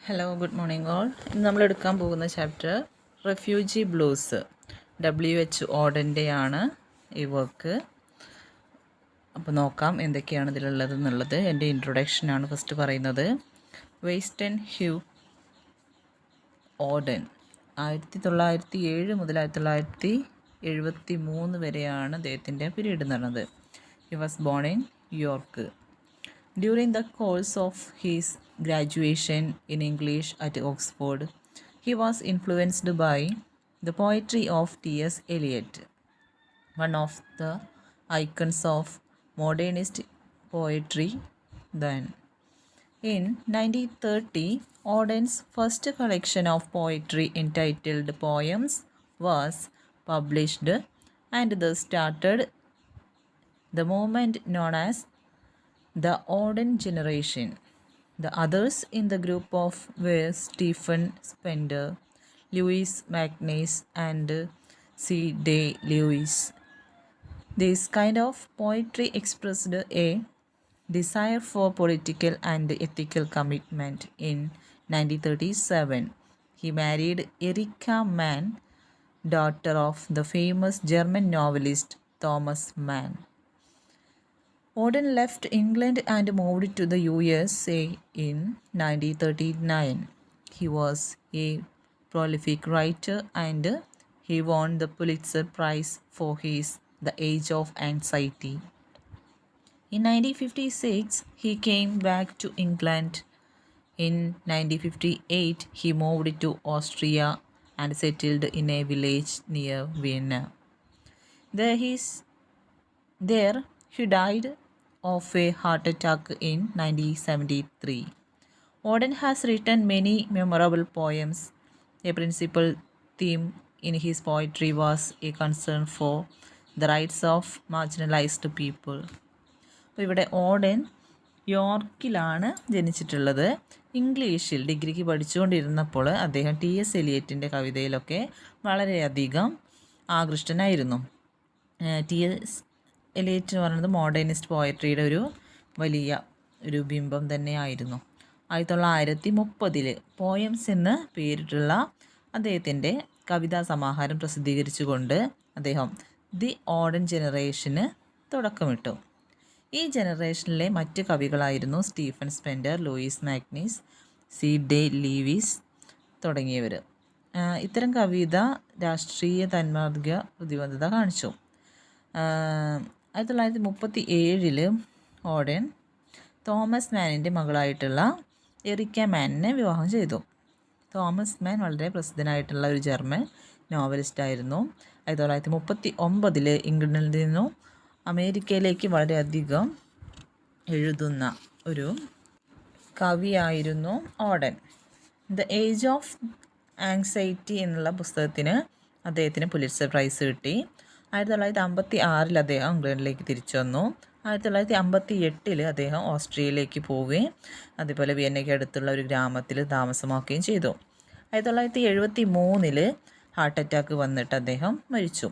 Hello good morning all. ഇന്ന് നമ്മൾ എടുക്കാൻ പോകുന്ന ചാപ്റ്റർ റെഫ്യൂജി ബ്ലൂസ്. W.H. ഓഡൻ്റെയാണ് ഈ വർക്ക്. അപ്പോൾ നോക്കാം എന്തൊക്കെയാണ് ഇതിലുള്ളത് എന്നുള്ളത്. എൻ്റെ ഇൻട്രൊഡക്ഷനാണ് ഫസ്റ്റ് പറയുന്നത്. വെയ്സ്റ്റൺ ഹ്യൂ ഓഡൻ 1907 മുതൽ 1973 വരെയാണ് അദ്ദേഹത്തിൻ്റെ പീരീഡ് എന്ന് പറയുന്നത്. He was born in York. During the course of his graduation in English at Oxford, he was influenced by the poetry of T.S. Eliot, one of the icons of modernist poetry then. In 1930, Auden's first collection of poetry entitled Poems was published and thus started the movement known as the Auden generation. The others in the group of were Stephen Spender, Louis Magnus, and C. Day Lewis. This kind of poetry expressed a desire for political and ethical commitment. In 1937, he married Erika Mann, daughter of the famous German novelist Thomas Mann. Auden left England and moved to the USA in 1939. He was a prolific writer and he won the Pulitzer Prize for his The Age of Anxiety. In 1956, he came back to England. In 1958, he moved to Austria and settled in a village near Vienna. There he died of a heart attack in 1973. Auden has written many memorable poems. A principal theme in his poetry was a concern for the rights of marginalized people. അപ്പോൾ ഇവിടെ Odean യോർക്കിലാണ് ജനിച്ചിട്ടുള്ളത്. ഇംഗ്ലീഷിൽ ഡിഗ്രിക്ക് പഠിച്ചുകൊണ്ടിരുന്നപ്പോൾ അദ്ദേഹം T.S. എലിയറ്റിൻ്റെ കവിതയിലൊക്കെ വളരെയധികം ആകൃഷ്ടനായിരുന്നു. T.S. Eliot എന്ന് പറയുന്നത് modernist പോയട്രിയുടെ ഒരു വലിയ ഒരു ബിംബം തന്നെയായിരുന്നു. 1930 പോയംസ് എന്ന് പേരിട്ടുള്ള അദ്ദേഹത്തിൻ്റെ കവിതാ സമാഹാരം പ്രസിദ്ധീകരിച്ചുകൊണ്ട് അദ്ദേഹം ദി ഓഡൻ ജനറേഷന് തുടക്കമിട്ടു. ഈ ജനറേഷനിലെ മറ്റ് കവികളായിരുന്നു Stephen Spender, Louis MacNeice, C. Day Lewis തുടങ്ങിയവർ. ഇത്തരം കവിത രാഷ്ട്രീയ തന്മാർഗ പ്രതിബദ്ധത കാണിച്ചു. 1937 ഓഡൻ തോമസ് മാനിൻ്റെ മകളായിട്ടുള്ള എറിക്ക മാനിനെ വിവാഹം ചെയ്തു. തോമസ് മാൻ വളരെ പ്രസിദ്ധനായിട്ടുള്ള ഒരു ജർമ്മൻ നോവലിസ്റ്റായിരുന്നു. 1939 ഇംഗ്ലണ്ടിൽ നിന്നും അമേരിക്കയിലേക്ക് വളരെയധികം എഴുതുന്ന ഒരു കവിയായിരുന്നു Auden. The age of anxiety എന്നുള്ള പുസ്തകത്തിന് അദ്ദേഹത്തിന് പുലിറ്റ്സർ പ്രൈസ് കിട്ടി. 1956 അദ്ദേഹം ഇംഗ്ലണ്ടിലേക്ക് തിരിച്ചു വന്നു. 1958 അദ്ദേഹം ഓസ്ട്രിയയിലേക്ക് പോവുകയും അതുപോലെ വിയന്നയ്ക്ക് അടുത്തുള്ള ഒരു ഗ്രാമത്തിൽ താമസമാക്കുകയും ചെയ്തു. 1973 ഹാർട്ട് അറ്റാക്ക് വന്നിട്ട് അദ്ദേഹം മരിച്ചു.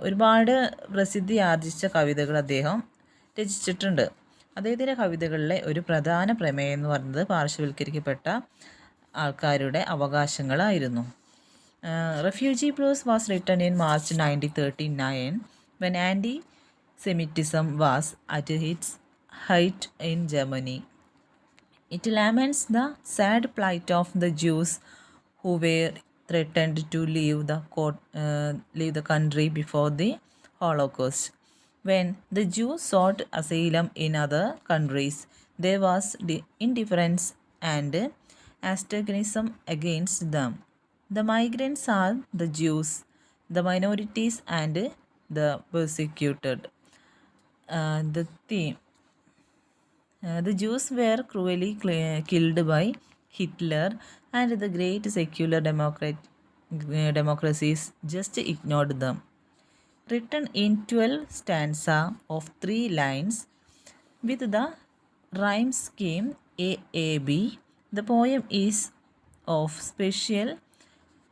ഒരുപാട് പ്രസിദ്ധി ആർജിച്ച കവിതകൾ അദ്ദേഹം രചിച്ചിട്ടുണ്ട്. അദ്ദേഹത്തിൻ്റെ കവിതകളിലെ ഒരു പ്രധാന പ്രമേയം എന്ന് പറയുന്നത് പാർശ്വവൽക്കരിക്കപ്പെട്ട ആൾക്കാരുടെ അവകാശങ്ങളായിരുന്നു. Refugee Blues was written in March 1939 when anti-Semitism was at its height in Germany. It laments the sad plight of the Jews who were threatened to leave the country before the Holocaust. When the Jews sought asylum in other countries, there was indifference and antagonism against them. The migrants are the Jews, the minorities, and the persecuted. The theme. The Jews were cruelly killed by Hitler, and the great secular democracies just ignored them. Written in 12 stanzas of 3 lines with the rhyme scheme AAB, the poem is of special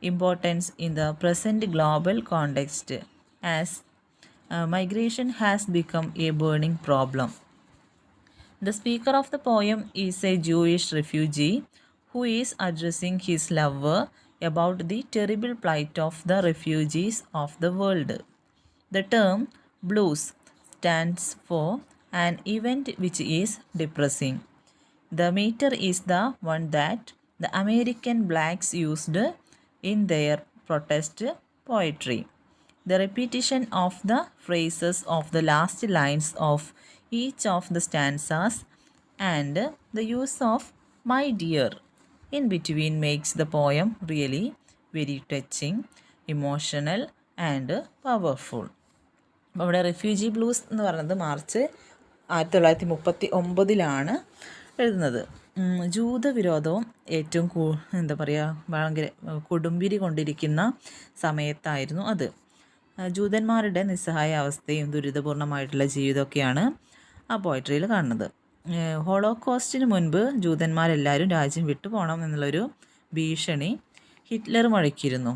importance in the present global context as migration has become a burning problem. The speaker of the poem is a Jewish refugee who is addressing his lover about the terrible plight of the refugees of the world. The term blues stands for an event which is depressing. The meter is the one that the American blacks used in their protest poetry. The repetition of the phrases of the last lines of each of the stanzas and the use of my dear in between makes the poem really very touching, emotional and powerful. അപ്പോൾ ഇവിടെ refugee blues എന്ന് പറയുന്നത് March 1939 എഴുതുന്നത്. ജൂതവിരോധവും ഏറ്റവും എന്താ പറയുക ഭയങ്കര കൊടുമ്പിരി കൊണ്ടിരിക്കുന്ന സമയത്തായിരുന്നു അത്. ജൂതന്മാരുടെ നിസ്സഹായ അവസ്ഥയും ദുരിതപൂർണമായിട്ടുള്ള ജീവിതമൊക്കെയാണ് ആ പോയട്രിയിൽ കാണുന്നത്. ഹോളോകോസ്റ്റിന് മുൻപ് ജൂതന്മാരെല്ലാവരും രാജ്യം വിട്ടു പോകണം എന്നുള്ളൊരു ഭീഷണി ഹിറ്റ്ലർ മുഴക്കിയിരുന്നു.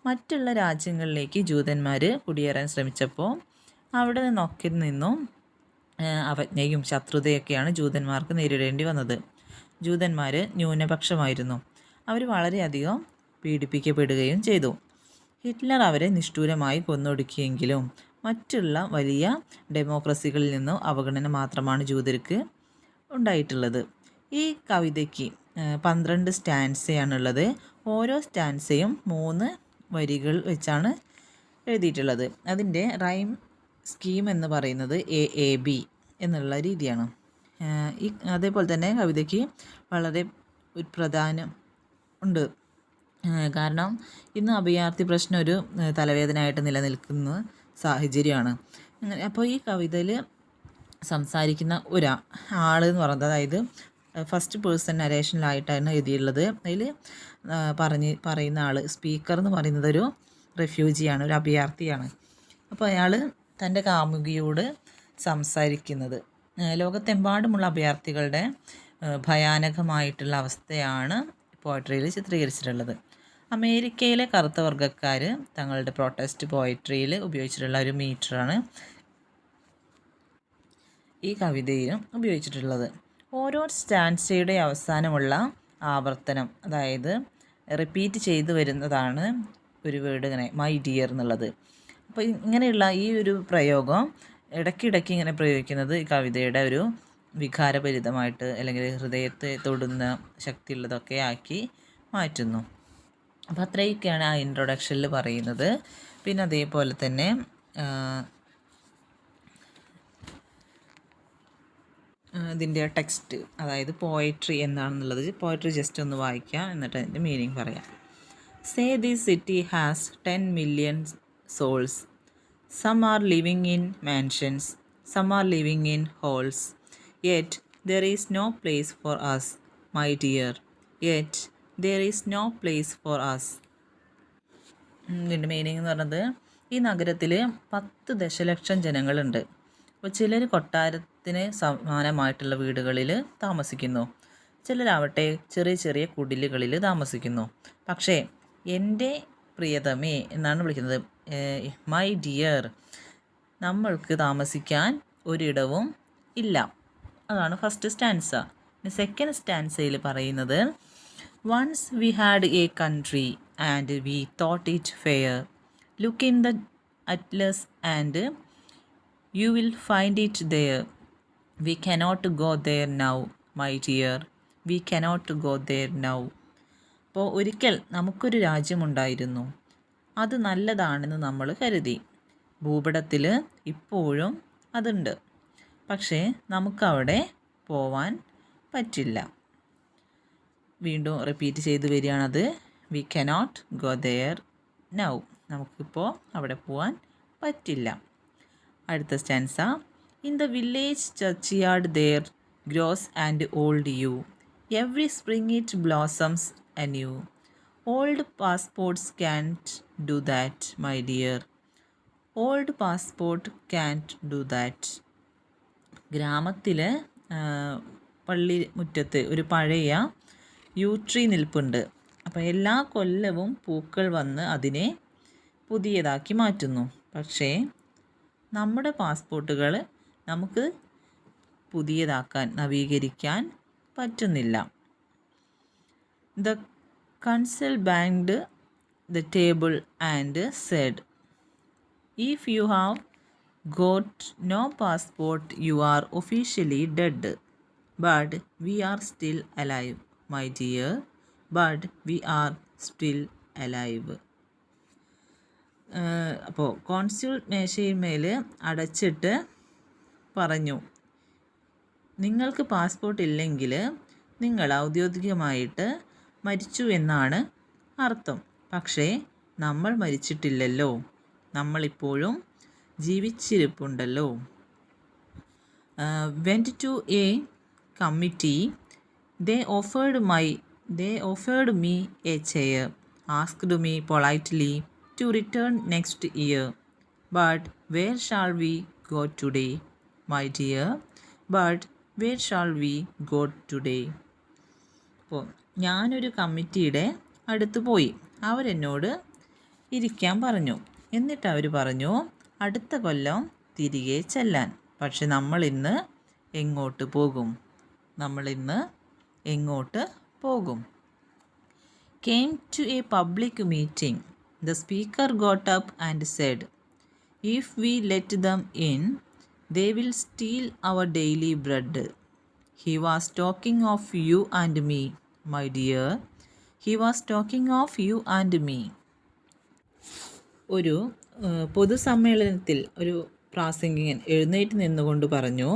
മറ്റുള്ള രാജ്യങ്ങളിലേക്ക് ജൂതന്മാർ കുടിയേറാൻ ശ്രമിച്ചപ്പോൾ അവിടെ നിന്നും അവജ്ഞയും ശത്രുതയൊക്കെയാണ് ജൂതന്മാർക്ക് നേരിടേണ്ടി വന്നത്. ജൂതന്മാർ ന്യൂനപക്ഷമായിരുന്നു. അവർ വളരെയധികം പീഡിപ്പിക്കപ്പെടുകയും ചെയ്തു. ഹിറ്റ്ലർ അവരെ നിഷ്ഠൂരമായി കൊന്നൊടുക്കിയെങ്കിലും മറ്റുള്ള വലിയ ഡെമോക്രസികളിൽ നിന്നും അവഗണന മാത്രമാണ് ജൂതർക്ക് ഉണ്ടായിട്ടുള്ളത്. ഈ കവിതയ്ക്ക് 12 സ്റ്റാൻസയാണുള്ളത്. ഓരോ സ്റ്റാൻസയും 3 വരികൾ വെച്ചാണ് എഴുതിയിട്ടുള്ളത്. അതിൻ്റെ റൈം സ്കീം എന്ന് പറയുന്നത് AAB എന്നുള്ള രീതിയാണ്. അതേപോലെ തന്നെ കവിതയ്ക്ക് വളരെ ഒരു പ്രാധാന്യം ഉണ്ട്. കാരണം ഇന്ന് അഭയാർത്ഥി പ്രശ്നം ഒരു തലവേദനയായിട്ട് നിലനിൽക്കുന്ന സാഹചര്യമാണ്. അപ്പോൾ ഈ കവിതയിൽ സംസാരിക്കുന്ന ആൾ എന്ന് പറയുന്നത്, അതായത് ഫസ്റ്റ് പേഴ്സൺ നരേഷനിലായിട്ടാണ് എഴുതിയുള്ളത്. അതിൽ പറയുന്ന ആൾ, സ്പീക്കർ എന്ന് പറയുന്നത് ഒരു റെഫ്യൂജിയാണ്, ഒരു അഭയാർത്ഥിയാണ്. അപ്പോൾ അയാൾ തൻ്റെ കാമുകിയോട് സംസാരിക്കുന്നത്. ലോകത്തെമ്പാടുമുള്ള അഭയാർത്ഥികളുടെ ഭയാനകമായിട്ടുള്ള അവസ്ഥയാണ് പോയട്രിയിൽ ചിത്രീകരിച്ചിട്ടുള്ളത്. അമേരിക്കയിലെ കറുത്ത വർഗ്ഗക്കാർ തങ്ങളുടെ പ്രൊട്ടസ്റ്റ് പോയട്രിയിൽ ഉപയോഗിച്ചിട്ടുള്ള ഒരു മീറ്ററാണ് ഈ കവിതയിലും ഉപയോഗിച്ചിട്ടുള്ളത്. ഓരോ സ്റ്റാൻസയുടെ അവസാനമുള്ള ആവർത്തനം, അതായത് റിപ്പീറ്റ് ചെയ്തു വരുന്നതാണ് ഒരു വേർഡ് ഇങ്ങനെ മൈ ഡിയർ എന്നുള്ളത്. അപ്പോൾ ഇങ്ങനെയുള്ള ഈ ഒരു പ്രയോഗം ഇടയ്ക്കിടയ്ക്ക് ഇങ്ങനെ പ്രയോഗിക്കുന്നത് ഈ കവിതയുടെ ഒരു വികാരഭരിതമായിട്ട് അല്ലെങ്കിൽ ഹൃദയത്തെ തൊടുന്ന ശക്തിയുള്ളതൊക്കെ ആക്കി മാറ്റുന്നു. അപ്പോൾ അത്രയൊക്കെയാണ് ആ ഇൻട്രൊഡക്ഷനിൽ പറയുന്നത്. പിന്നെ അതേപോലെ തന്നെ ഇതിൻ്റെ ടെക്സ്റ്റ്, അതായത് പോയട്രി എന്താണെന്നുള്ളത് പോയട്രി ജസ്റ്റ് ഒന്ന് വായിക്കാം, എന്നിട്ട് അതിൻ്റെ മീനിങ് പറയാം. Say this city has 10 million souls. Some are living in mansions, some are living in halls. Yet there is no place for us, my dear. Yet there is no place for us. ഇതിൻ്റെ meaning എന്ന് പറയുന്നത്, ഈ നഗരത്തിൽ 10 ദശലക്ഷം ജനങ്ങളുണ്ട്. അപ്പോൾ ചിലർ കൊട്ടാരത്തിന് സമാനമായിട്ടുള്ള വീടുകളിൽ താമസിക്കുന്നു, ചിലരാവട്ടെ ചെറിയ ചെറിയ കുടിലുകളിൽ താമസിക്കുന്നു. പക്ഷേ എൻ്റെ പ്രിയതമേ എന്നാണ് വിളിക്കുന്നത്, മൈ ഡിയർ, നമ്മൾക്ക് താമസിക്കാൻ ഒരിടവും ഇല്ല. അതാണ് ഫസ്റ്റ് സ്റ്റാൻസ. സെക്കൻഡ് സ്റ്റാൻസയിൽ പറയുന്നത്, once we had a country and we thought it fair. Look in the atlas and you will find it there. We cannot go there now, my dear, we cannot go there now. അപ്പോൾ ഒരിക്കൽ നമുക്കൊരു രാജ്യമുണ്ടായിരുന്നു, അത് നല്ലതാണെന്ന് നമ്മൾ കരുതി. ഭൂപടത്തിൽ ഇപ്പോഴും അതുണ്ട്, പക്ഷേ നമുക്കവിടെ പോവാൻ പറ്റില്ല. വീണ്ടും റിപ്പീറ്റ് ചെയ്ത് വരികയാണത്, we cannot go there now, നമുക്കിപ്പോൾ അവിടെ പോവാൻ പറ്റില്ല. അടുത്ത stanza, in the village churchyard there grows an old yew. Every spring it blossoms anew. Old passports can't do that, my dear. Old passport can't do that. ഗ്രാമത്തിൽ പള്ളി മുറ്റത്ത് ഒരു പഴയ യൂട്രീ നിൽപ്പുണ്ട്. അപ്പോൾ എല്ലാ കൊല്ലവും പൂക്കൾ വന്ന് അതിനെ പുതിയതാക്കി മാറ്റുന്നു. പക്ഷേ നമ്മുടെ പാസ്പോർട്ടുകൾ നമുക്ക് പുതിയതാക്കാൻ, നവീകരിക്കാൻ പറ്റുന്നില്ല. The consul banged the table and said, "If you have got no passport, you are officially dead. But we are still alive, my dear. But we are still alive." അപ്പോൾ കോൺസ്യൂൾ മേശയിന്മേൽ അടച്ചിട്ട് പറഞ്ഞു, നിങ്ങൾക്ക് പാസ്പോർട്ട് ഇല്ലെങ്കിൽ നിങ്ങൾ ഔദ്യോഗികമായിട്ട് മരിച്ചു എന്നാണ് അർത്ഥം. പക്ഷേ നമ്മൾ മരിച്ചിട്ടില്ലല്ലോ, നമ്മളിപ്പോഴും ജീവിച്ചിരിപ്പുണ്ടല്ലോ. Went to a committee. They offered me a chair, asked me politely to return next year. But where shall we go today, my dear? But where shall we go today? അപ്പോൾ ഞാനൊരു കമ്മിറ്റിയുടെ അടുത്ത് പോയി. അവരെന്നോട് ഇരിക്കാൻ പറഞ്ഞു. എന്നിട്ട് അവർ പറഞ്ഞു, അടുത്ത കൊല്ലം തിരികെ ചെല്ലാൻ. പക്ഷെ നമ്മളിന്ന് എങ്ങോട്ട് പോകും? Came to a public meeting. The speaker got up and said, "If we let them in, they will steal our daily bread." He was talking of you and me, my dear. He was talking of you and me. ഒരു പൊതുസമ്മേളനത്തിൽ ഒരു പ്രാസംഗികൻ എഴുന്നേറ്റ് നിന്നുകൊണ്ട് പറഞ്ഞു,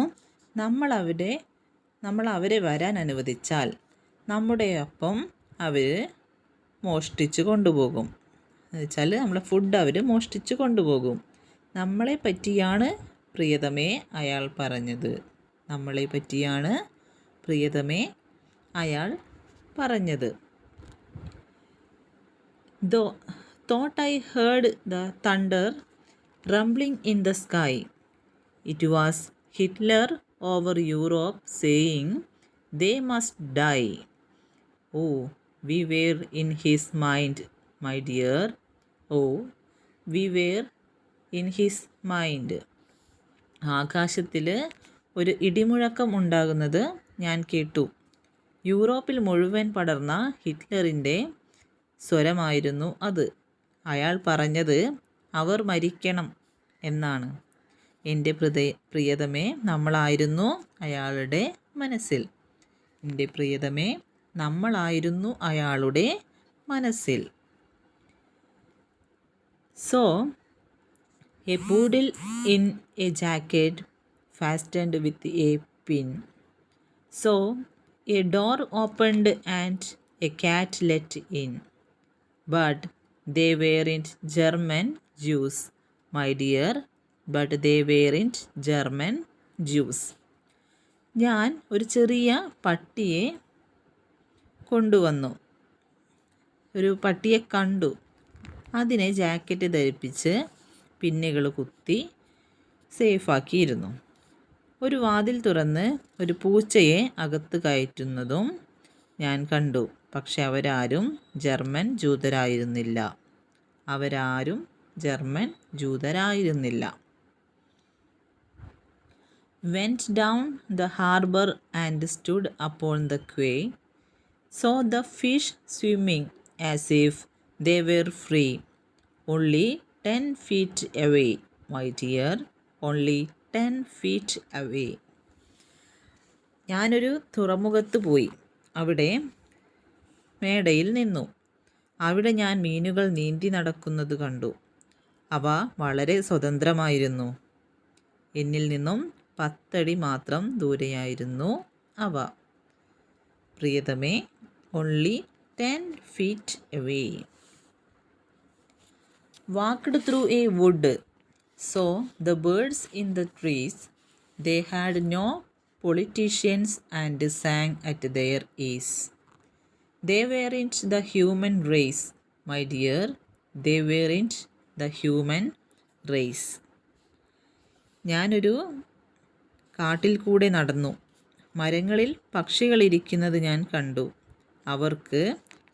നമ്മൾ അവരെ വരാൻ അനുവദിച്ചാൽ നമ്മുടെ ഒപ്പം അവർ മോഷ്ടിച്ച് കൊണ്ടുപോകും. എന്നുവെച്ചാൽ നമ്മളെ ഫുഡ് അവർ മോഷ്ടിച്ച് കൊണ്ടുപോകും. നമ്മളെ പറ്റിയാണ് പ്രിയതമേ അയാൾ പറഞ്ഞത്. നമ്മളെ പറ്റിയാണ് പ്രിയതമേ അയാൾ പറഞ്ഞത്. Thought I heard the thunder rumbling in the sky. It was Hitler over Europe saying they must die. Oh, we were in his mind, my dear. Oh, we were in his mind. ആകാശത്തിൽ ഒരു ഇടിമുഴക്കം ഉണ്ടാകുന്നത് ഞാൻ കേട്ടു. യൂറോപ്പിൽ മുഴുവൻ പടർന്ന ഹിറ്റ്ലറിൻ്റെ സ്വരമായിരുന്നു അത്. അയാൾ പറഞ്ഞത് അവർ മരിക്കണം എന്നാണ്. എൻ്റെ പ്രിയതമേ, നമ്മളായിരുന്നു അയാളുടെ മനസ്സിൽ. എൻ്റെ പ്രിയതമേ, നമ്മളായിരുന്നു അയാളുടെ മനസ്സിൽ. So, a poodle in a jacket fastened with a pin. So, a door opened and a cat let in. But they weren't German Jews, my dear. But they weren't German Jews. ഞാൻ ഒരു ചെറിയ പട്ടിയെ കൊണ്ടുവന്നു. ഒരു പട്ടിയെ കണ്ടു. അതിനെ jacket ധരിപ്പിച്ച് പിന്നുകൾ കുത്തി സേഫാക്കിയിരുന്നു. ഒരു വാതിൽ തുറന്ന് ഒരു പൂച്ചയെ അകത്ത് കയറ്റുന്നതും ഞാൻ കണ്ടു. പക്ഷെ അവരാരും German ജൂതരായിരുന്നില്ല. Went down the harbor and stood upon the quay. Saw the fish swimming as if they were free. Only 10 feet away, my dear. Only 10 feet away. ഞാനൊരു തുറമുഖത്ത് പോയി. അവിടെ മേടയിൽ നിന്നു. അവിടെ ഞാൻ മീനുകൾ നീന്തി നടക്കുന്നത് കണ്ടു. അവ വളരെ സ്വതന്ത്രമായിരുന്നു. എന്നിൽ നിന്നും 10 അടി മാത്രം ദൂരെയായിരുന്നു അവ. പ്രിയതമേ, only 10 feet away. Walked through a wood. Saw the birds in the trees. They had no politicians and sang at their ease. They weren't the human race, my dear. They weren't the human race. ഞാനൊരു കാട്ടിൽ കൂടെ നടന്നു. മരങ്ങളിൽ പക്ഷികളിരിക്കുന്നത് ഞാൻ കണ്ടു. അവർക്ക്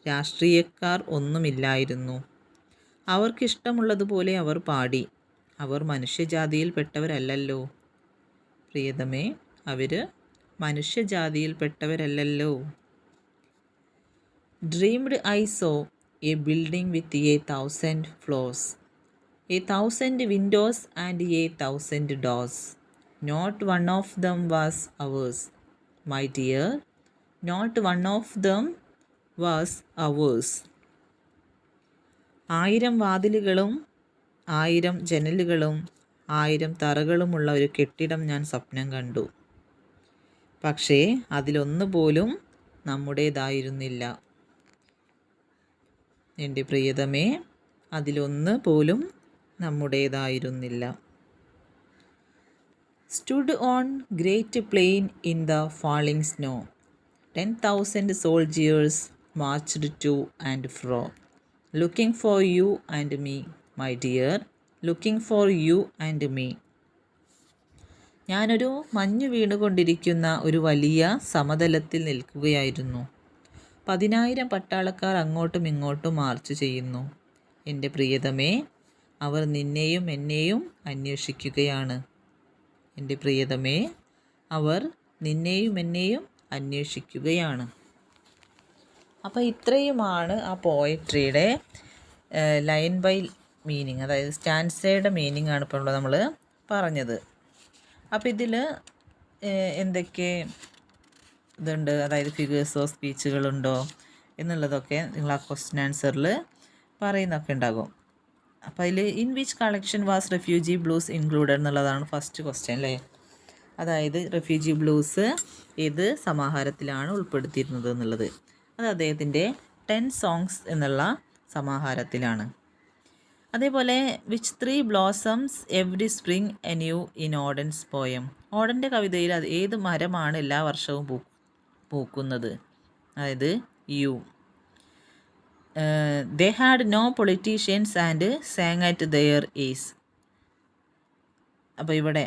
രാഷ്ട്രീയക്കാർ ഒന്നുമില്ലായിരുന്നു. അവർക്കിഷ്ടമുള്ളതുപോലെ അവർ പാടി. അവർ മനുഷ്യജാതിയിൽപ്പെട്ടവരല്ലല്ലോ. പ്രിയതമേ, അവർ മനുഷ്യജാതിയിൽപ്പെട്ടവരല്ലല്ലോ. Dreamed I saw a building with 1,000 floors, 1,000 windows and 1,000 doors. Not one of them was ours, my dear. Not one of them was ours. 1000 വാതിലുകളും 1000 ജനലുകളും 1000 തറകളുമുള്ള ഒരു കെട്ടിടം ഞാൻ സ്വപ്നം കണ്ടു. പക്ഷേ അതിലൊന്നു പോലും നമ്മുടേതായിരുന്നില്ല. എൻ്റെ പ്രിയതമേ, അതിലൊന്ന് പോലും നമ്മുടേതായിരുന്നില്ല. Stood on great plain in the falling snow, 10,000 soldiers marched to and fro, looking for you and me, my dear, looking for you and me. ഞാനൊരു മഞ്ഞു വീണുകൊണ്ടിരിക്കുന്ന ഒരു വലിയ സമതലത്തിൽ നിൽക്കുകയായിരുന്നു. 10,000 പട്ടാളക്കാർ അങ്ങോട്ടും ഇങ്ങോട്ടും മാർച്ച് ചെയ്യുന്നു. എൻ്റെ പ്രിയതമേ, അവർ നിന്നെയും എന്നെയും അന്വേഷിക്കുകയാണ്. എൻ്റെ പ്രിയതമേ, അവർ നിന്നെയും എന്നെയും അന്വേഷിക്കുകയാണ്. അപ്പോൾ ഇത്രയുമാണ് ആ പോയട്രിയുടെ ലൈൻ ബൈ മീനിങ്, അതായത് സ്റ്റാൻസയുടെ മീനിങ് ആണ് ഇപ്പോൾ നമ്മൾ പറഞ്ഞത്. അപ്പോൾ ഇതിൽ എന്തൊക്കെ ഇതുണ്ട്, അതായത് ഫിഗേഴ്സോ സ്പീച്ചുകളുണ്ടോ എന്നുള്ളതൊക്കെ നിങ്ങൾ ആ ക്വസ്റ്റ്യൻ ആൻസറിൽ പറയുന്നൊക്കെ ഉണ്ടാകും. അപ്പോൾ അതിൽ in which collection was refugee blues included എന്നുള്ളതാണ് ഫസ്റ്റ് ക്വസ്റ്റ്യൻ അല്ലേ. അതായത് റെഫ്യൂജി ബ്ലൂസ് ഏത് സമാഹാരത്തിലാണ് ഉൾപ്പെടുത്തിയിരുന്നത് എന്നുള്ളത്. അത് അദ്ദേഹത്തിൻ്റെ 10 സോങ്സ് എന്നുള്ള സമാഹാരത്തിലാണ്. അതേപോലെ which 3 blossoms every spring anew in Auden's poem. ഓഡൻ്റെ കവിതയിൽ അത് ഏത് മരമാണ് എല്ലാ വർഷവും പൂക്കുന്നത്, അതായത് yew. They had no politicians and sang at their ease. അപ്പോൾ ഇവിടെ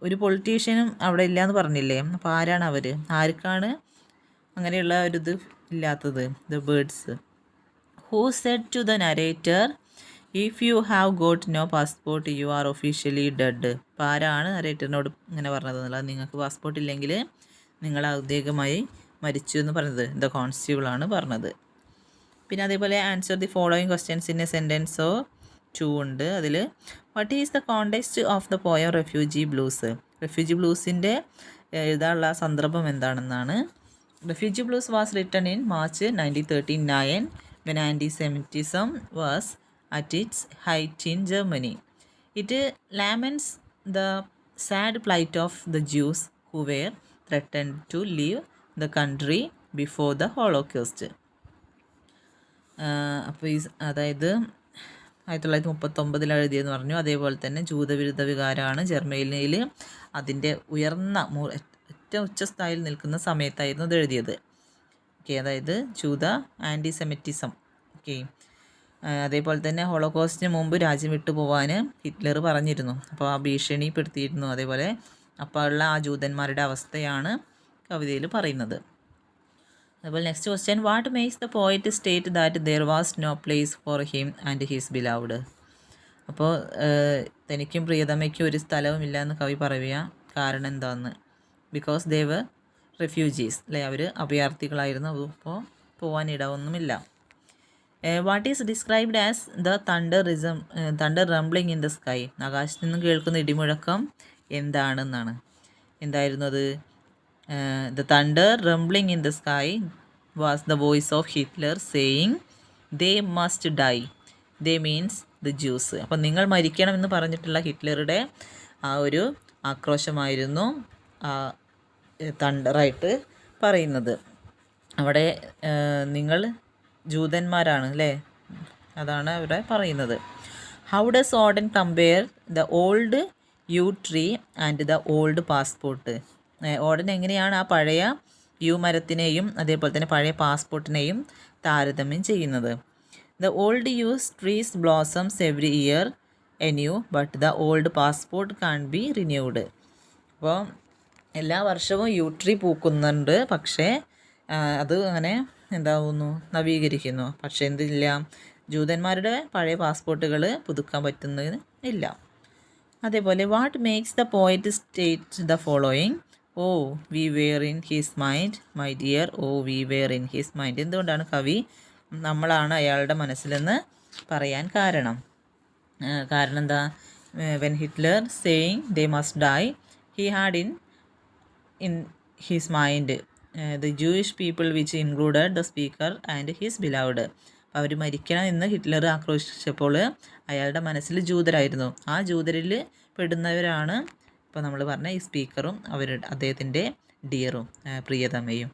ഒരു പൊളിറ്റീഷ്യനും അവിടെ ഇല്ലയെന്ന് പറഞ്ഞില്ലേ. അപ്പോൾ ആരാണ് അവർ, ആർക്കാണ് അങ്ങനെയുള്ള ഒരിത് ഇല്ലാത്തത്? The birds. Who said to the narrator if you have got no passport you are officially dead. അപ്പോൾ ആരാണ് നരേറ്ററിനോട് ഇങ്ങനെ പറഞ്ഞത് എന്നുള്ളത്? നിങ്ങൾക്ക് പാസ്പോർട്ട് ഇല്ലെങ്കിൽ നിങ്ങൾ ഔദ്യോഗികമായി മരിച്ചു എന്ന് പറഞ്ഞത് ദ കോൺസ്റ്റബിളാണ് പറഞ്ഞത്. പിന്നെ അതേപോലെ answer the following questions in a സെൻറ്റൻസോ 2 ഉണ്ട്. അതിൽ what is the context of the poem refugee blues. Refugee ബ്ലൂസിൻ്റെ എഴുതാനുള്ള സന്ദർഭം എന്താണെന്നാണ്. Refugee blues was written in March 1939 when anti-Semitism was at its height in Germany. It laments the sad plight of the Jews who were threatened to leave the country before the Holocaust. അപ്പോൾ അതായത് 1939 എഴുതിയെന്ന് പറഞ്ഞു. അതേപോലെ തന്നെ ജൂതവിരുദ്ധ വികാരമാണ് ജർമ്മനിയിൽ അതിൻ്റെ ഉയർന്ന ഏറ്റവും ഉച്ചസ്ഥായിൽ നിൽക്കുന്ന സമയത്തായിരുന്നു ഇത് എഴുതിയത്. ഓക്കെ, അതായത് ജൂത ആൻറ്റിസെമിറ്റിസം. ഓക്കെ, അതേപോലെ തന്നെ ഹോളോകോസ്റ്റിന് മുമ്പ് രാജ്യം വിട്ടു പോകാൻ ഹിറ്റ്ലർ പറഞ്ഞിരുന്നു. അപ്പോൾ ആ ഭീഷണിപ്പെടുത്തിയിരുന്നു. അതേപോലെ അപ്പോൾ ഉള്ള ആ ജൂതന്മാരുടെ അവസ്ഥയാണ് കവിതയിൽ പറയുന്നത്. അതുപോലെ next question, what makes the poet state that there was no place for him and his beloved. അപ്പോൾ തനിക്കും പ്രിയതമയ്ക്കും ഒരു സ്ഥലവുമില്ല എന്ന് കവി പറയുക. കാരണം എന്താണെന്ന്? ബിക്കോസ് ദേ വർ റെഫ്യൂജീസ് അല്ലേ, അവർ അഭയാർത്ഥികളായിരുന്നു. അപ്പോൾ പോകാനിടമൊന്നുമില്ല. What is described as the thunder rumbling in the sky. ആകാശത്ത് നിന്നും കേൾക്കുന്ന ഇടിമുഴക്കം എന്താണെന്നാണ്. എന്തായിരുന്നു അത്? The thunder rumbling in the sky was the voice of Hitler saying they must die. They means the Jews. അപ്പം നിങ്ങൾ മരിക്കണമെന്ന് പറഞ്ഞിട്ടുള്ള ഹിറ്റ്ലറുടെ ആ ഒരു ആക്രോശമായിരുന്നു തണ്ടറായിട്ട് പറയുന്നത്. അവിടെ നിങ്ങൾ ജൂതന്മാരാണ് അല്ലേ, അതാണ് അവിടെ പറയുന്നത്. How does Odean compare the old U tree and the old passport. Odean എങ്ങനെയാണ് ആ പഴയ യു മരത്തിനെയും അതേപോലെ തന്നെ പഴയ പാസ്പോർട്ടിനെയും താരതമ്യം ചെയ്യുന്നത്? The old yews trees blossoms every year a new but the old passport can be renewed. അപ്പോൾ എല്ലാ വർഷവും യു ട്രീ പൂക്കുന്നുണ്ട്, പക്ഷേ അത് അങ്ങനെ എന്താവുന്നു, നവീകരിക്കുന്നു. പക്ഷേ എന്തില്ല, ജൂതന്മാരുടെ പഴയ പാസ്പോർട്ടുകൾ പുതുക്കാൻ പറ്റുന്നതിന് ഇല്ല. അതേപോലെ what makes the poet state the following. Oh we were in his mind my dear oh we were in his mind. എന്തുകൊണ്ടാണ് കവി നമ്മളാണ് അയാളുടെ മനസ്സിലെന്ന് പറയാൻ കാരണം? കാരണം എന്താ? When Hitler saying they must die he had in his mind the Jewish people which included the speaker and his beloved. അപ്പോൾ അവർ മരിക്കണം എന്ന് ഹിറ്റ്ലർ ആക്രോശിച്ചപ്പോൾ അയാളുടെ മനസ്സിൽ ജൂതരായിരുന്നു. ആ ജൂതരിൽ പെടുന്നവരാണ് ഇപ്പോൾ നമ്മൾ പറഞ്ഞ ഈ സ്പീക്കറും അദ്ദേഹത്തിൻ്റെ ഡിയറും പ്രിയതമയും.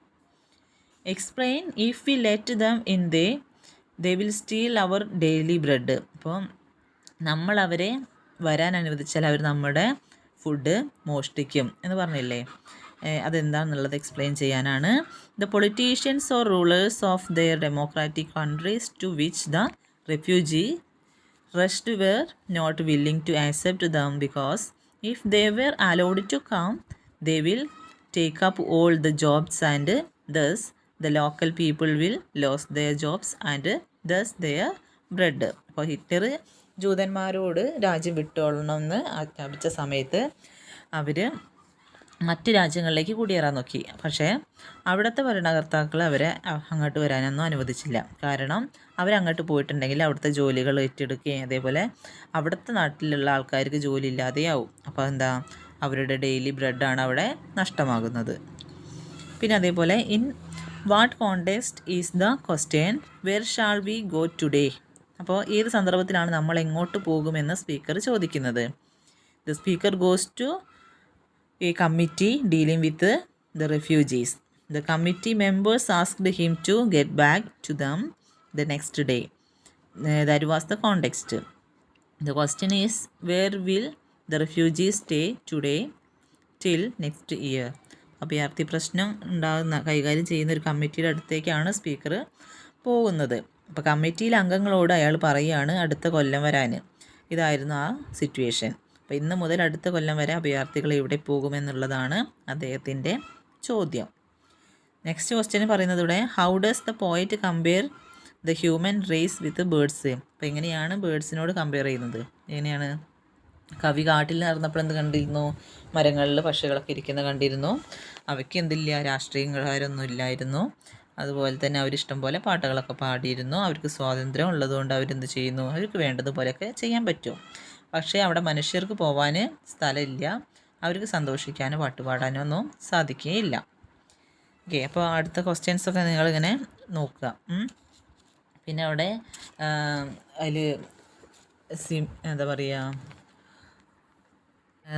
Explain if we let them in they will steal our daily bread. അപ്പോൾ നമ്മൾ അവരെ വരാൻ അനുവദിച്ചാൽ അവർ നമ്മുടെ ഫുഡ് മോഷ്ടിക്കും എന്ന് പറഞ്ഞില്ലേ? അതെന്താണെന്നുള്ളത് എക്സ്പ്ലെയിൻ ചെയ്യാനാണ്. The politicians or rulers of their democratic countries to which the refugee rushed were not willing to accept them because if they were allowed to come they will take up all the jobs and thus the local people will lose their jobs and thus their bread. അപ്പോൾ Hitler ജൂതന്മാരോട് രാജ്യം വിട്ടോളണമെന്ന് ആജ്ഞാപിച്ച സമയത്ത് അവർ മറ്റ് രാജ്യങ്ങളിലേക്ക് കുടിയേറാൻ നോക്കി. പക്ഷേ അവിടുത്തെ ഭരണകർത്താക്കൾ അവരെ അങ്ങോട്ട് വരാനൊന്നും അനുവദിച്ചില്ല. കാരണം അവരങ്ങോട്ട് പോയിട്ടുണ്ടെങ്കിൽ അവിടുത്തെ ജോലികൾ ഏറ്റെടുക്കുകയും അതേപോലെ അവിടുത്തെ നാട്ടിലുള്ള ആൾക്കാർക്ക് ജോലി ഇല്ലാതെയാവും. അപ്പോൾ എന്താ, അവരുടെ ഡെയിലി ബ്രെഡാണ് അവിടെ നഷ്ടമാകുന്നത്. പിന്നെ അതേപോലെ in what context is the question where shall we go today. അപ്പോൾ ഏത് സന്ദർഭത്തിലാണ് നമ്മൾ എങ്ങോട്ട് പോകുമെന്ന് സ്പീക്കർ ചോദിക്കുന്നത്. The speaker goes to a committee dealing with the refugees. The committee members asked him to get back to them the next day. That was the context. The question is, where will the refugees stay today till next year? അഭയാർത്ഥി പ്രശ്നം കൈകാര്യം ചെയ്യുന്ന ഒരു കമ്മിറ്റിയുടെ അടുത്തേക്കാണ് speaker പോകുന്നത്. അപ്പോൾ കമ്മിറ്റിയിലെ അംഗങ്ങളോട് അയാൾ പറയുകയാണ് അടുത്ത കൊല്ലം വരാൻ. ഇതായിരുന്നു ആ സിറ്റുവേഷൻ. അപ്പോൾ ഇന്ന് മുതൽ അടുത്ത കൊല്ലം വരെ അഭയാർത്ഥികൾ എവിടെ പോകുമെന്നുള്ളതാണ് അദ്ദേഹത്തിൻ്റെ ചോദ്യം. നെക്സ്റ്റ് ക്വസ്റ്റ്യൻ പറയുന്നത് ഇവിടെ, how does the poet compare the human raise with birds. അപ്പോൾ എങ്ങനെയാണ് ബേർഡ്സിനോട് കമ്പയർ ചെയ്യുന്നത്? എങ്ങനെയാണ്? കവി കാട്ടിൽ നടന്നപ്പോൾ എന്ത് കണ്ടിരുന്നു? മരങ്ങളിൽ പക്ഷികളൊക്കെ ഇരിക്കുന്നത് കണ്ടിരുന്നു. അവയ്ക്ക് എന്തില്ല, രാഷ്ട്രീയക്കാരൊന്നും ഇല്ലായിരുന്നു. അതുപോലെ തന്നെ അവരിഷ്ടം പോലെ പാട്ടുകളൊക്കെ പാടിയിരുന്നു. അവർക്ക് സ്വാതന്ത്ര്യം ഉള്ളതുകൊണ്ട് അവരെന്ത് ചെയ്യുന്നു, അവർക്ക് വേണ്ടതുപോലെയൊക്കെ ചെയ്യാൻ പറ്റും. പക്ഷേ അവിടെ മനുഷ്യർക്ക് പോകാൻ സ്ഥലമില്ല, അവർക്ക് സന്തോഷിക്കാനോ പാട്ടുപാടാനോ ഒന്നും സാധിക്കുകയില്ല. ഓക്കെ, അപ്പോൾ അടുത്ത ക്വസ്റ്റ്യൻസൊക്കെ നിങ്ങളിങ്ങനെ നോക്കുക. പിന്നെ അവിടെ അതിൽ എന്താ പറയുക,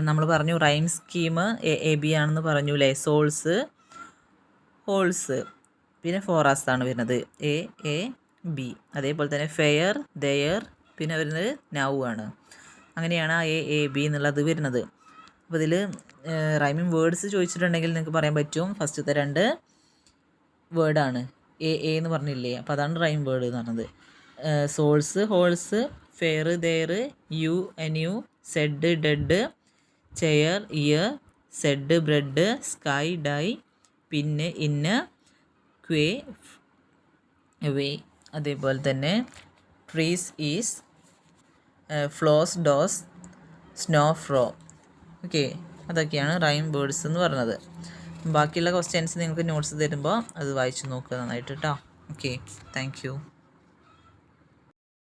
നമ്മൾ പറഞ്ഞു റൈം സ്കീം A B ആണെന്ന് പറഞ്ഞു അല്ലേ? സോൾസ്, ഹോൾസ്, പിന്നെ ഫോറാസ് ആണ് വരുന്നത് A B. അതേപോലെ തന്നെ ഫെയർ, ദെയർ, പിന്നെ വരുന്നത് നൗ ആണ്. അങ്ങനെയാണ് ആ A B എന്നുള്ളത് വരുന്നത്. അപ്പോൾ ഇതിൽ റൈമിങ് വേർഡ്സ് ചോദിച്ചിട്ടുണ്ടെങ്കിൽ നിങ്ങൾക്ക് പറയാൻ പറ്റും. ഫസ്റ്റത്തെ 2 വേർഡാണ് A എന്ന് പറഞ്ഞില്ലേ, അപ്പോൾ അതാണ് റൈം വേർഡ് എന്ന് പറഞ്ഞത്. Souls, holes, fair, there, yew, new, said, dead, chair, year, said, bread, sky, die, pin, in, quay, way. അതേപോലെ തന്നെ trees, ease, floors, doors, snow, fro. Okay, അതൊക്കെയാണ് റൈം വേർഡ്സ് എന്ന് പറയുന്നത്. ബാക്കിയുള്ള ക്വസ്റ്റ്യൻസ് നിങ്ങൾക്ക് നോട്ട്സ് തരുമ്പോൾ അത് വായിച്ച് നോക്കുക നന്നായിട്ട് കേട്ടോ. Okay, thank you.